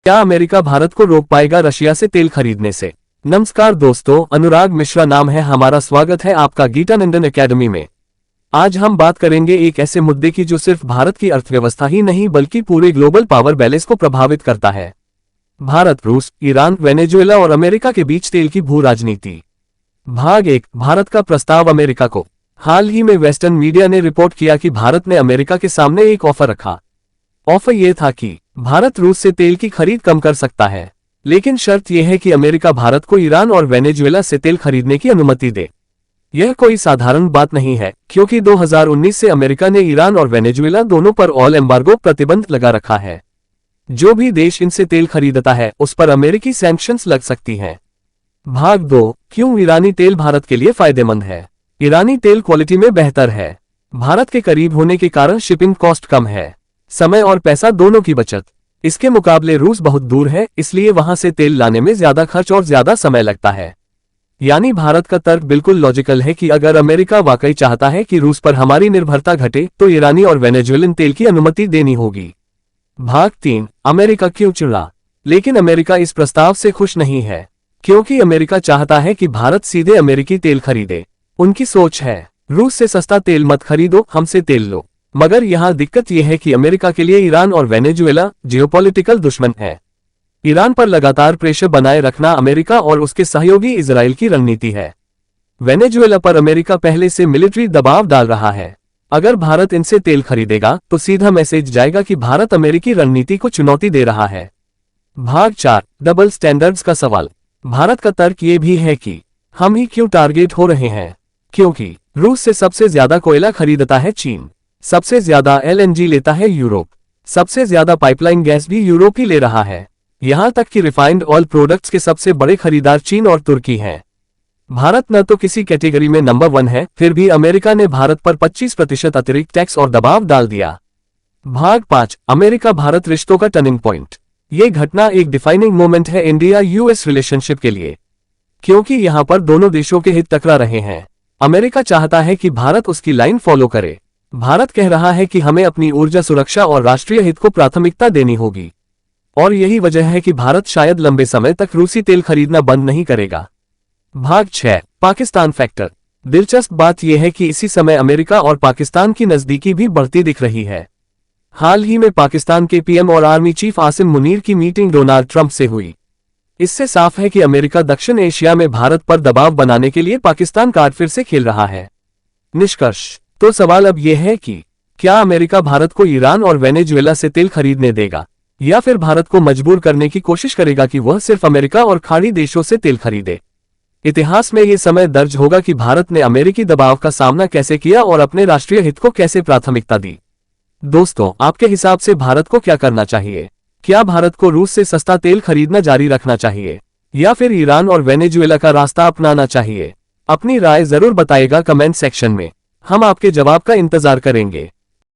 क्या अमेरिका भारत को रोक पाएगा रशिया से तेल खरीदने से? नमस्कार दोस्तों, अनुराग मिश्रा नाम है हमारा। स्वागत है आपका गीतानंदन एकेडमी में। आज हम बात करेंगे एक ऐसे मुद्दे की जो सिर्फ भारत की अर्थव्यवस्था ही नहीं बल्कि पूरे ग्लोबल पावर बैलेंस को प्रभावित करता है। भारत, रूस, ईरान, वेनेजुएला और अमेरिका के बीच तेल की भू राजनीति। भाग 1, भारत का प्रस्ताव अमेरिका को। हाल ही में वेस्टर्न मीडिया ने रिपोर्ट किया कि भारत ने अमेरिका के सामने एक ऑफर रखा। ऑफर यह था कि भारत रूस से तेल की खरीद कम कर सकता है, लेकिन शर्त यह है कि अमेरिका भारत को ईरान और वेनेजुएला से तेल खरीदने की अनुमति दे। यह कोई साधारण बात नहीं है, क्योंकि 2019 से अमेरिका ने ईरान और वेनेजुएला दोनों पर ऑयल एम्बार्गो प्रतिबंध लगा रखा है। जो भी देश इनसे तेल खरीदता है उस पर अमेरिकी सैंक्शंस लग सकती हैं। भाग 2, क्यों ईरानी तेल भारत के लिए फायदेमंद है? ईरानी तेल क्वालिटी में बेहतर है। भारत के करीब होने के कारण शिपिंग कॉस्ट कम है, समय और पैसा दोनों की बचत। इसके मुकाबले रूस बहुत दूर है, इसलिए वहां से तेल लाने में ज्यादा खर्च और ज्यादा समय लगता है। यानी भारत का तर्क बिल्कुल लॉजिकल है कि अगर अमेरिका वाकई चाहता है कि रूस पर हमारी निर्भरता घटे तो ईरानी और वेनेजुएलन तेल की अनुमति देनी होगी। भाग 3, अमेरिका क्यों चुना? लेकिन अमेरिका इस प्रस्ताव से खुश नहीं है, क्योंकि अमेरिका चाहता है कि भारत सीधे अमेरिकी तेल खरीदे। उनकी सोच है, रूस से सस्ता तेल मत खरीदो, हमसे तेल लो। मगर यहाँ दिक्कत यह है कि अमेरिका के लिए ईरान और वेनेजुएला जियोपॉलिटिकल दुश्मन है। ईरान पर लगातार प्रेशर बनाए रखना अमेरिका और उसके सहयोगी इजराइल की रणनीति है। वेनेजुएला पर अमेरिका पहले से मिलिट्री दबाव डाल रहा है। अगर भारत इनसे तेल खरीदेगा तो सीधा मैसेज जाएगा कि भारत अमेरिकी रणनीति को चुनौती दे रहा है। भाग 4, डबल स्टैंडर्ड्स का सवाल। भारत का तर्क ये भी है कि हम ही क्यों टारगेट हो रहे हैं, क्योंकि रूस से सबसे ज्यादा कोयला खरीदता है चीन, सबसे ज्यादा एलएनजी लेता है यूरोप, सबसे ज्यादा पाइपलाइन गैस भी यूरोप ही ले रहा है। यहां तक कि रिफाइंड ऑयल प्रोडक्ट्स के सबसे बड़े खरीदार चीन और तुर्की हैं। भारत न तो किसी कैटेगरी में नंबर 1 है, फिर भी अमेरिका ने भारत पर 25% अतिरिक्त टैक्स और दबाव डाल दिया। भाग 5, अमेरिका भारत रिश्तों का टर्निंग पॉइंट। ये घटना एक डिफाइनिंग मोमेंट है इंडिया यूएस रिलेशनशिप के लिए, क्योंकि यहां पर दोनों देशों के हित टकरा रहे हैं। अमेरिका चाहता है कि भारत उसकी लाइन फॉलो करे। भारत कह रहा है कि हमें अपनी ऊर्जा सुरक्षा और राष्ट्रीय हित को प्राथमिकता देनी होगी, और यही वजह है कि भारत शायद लंबे समय तक रूसी तेल खरीदना बंद नहीं करेगा। भाग 6, पाकिस्तान फैक्टर। दिलचस्प बात यह है कि इसी समय अमेरिका और पाकिस्तान की नजदीकी भी बढ़ती दिख रही है। हाल ही में पाकिस्तान के पीएम और आर्मी चीफ आसिम मुनीर की मीटिंग डोनाल्ड ट्रंप से हुई। इससे साफ है कि अमेरिका दक्षिण एशिया में भारत पर दबाव बनाने के लिए पाकिस्तान कार्ड फिर से खेल रहा है। निष्कर्ष तो सवाल अब यह है कि क्या अमेरिका भारत को ईरान और वेनेजुएला से तेल खरीदने देगा, या फिर भारत को मजबूर करने की कोशिश करेगा कि वह सिर्फ अमेरिका और खाड़ी देशों से तेल खरीदे। इतिहास में यह समय दर्ज होगा कि भारत ने अमेरिकी दबाव का सामना कैसे किया और अपने राष्ट्रीय हित को कैसे प्राथमिकता दी। दोस्तों, आपके हिसाब से भारत को क्या करना चाहिए? क्या भारत को रूस से सस्ता तेल खरीदना जारी रखना चाहिए, या फिर ईरान और वेनेजुएला का रास्ता अपनाना चाहिए? अपनी राय जरूर बताइएगा कमेंट सेक्शन में, हम आपके जवाब का इंतजार करेंगे।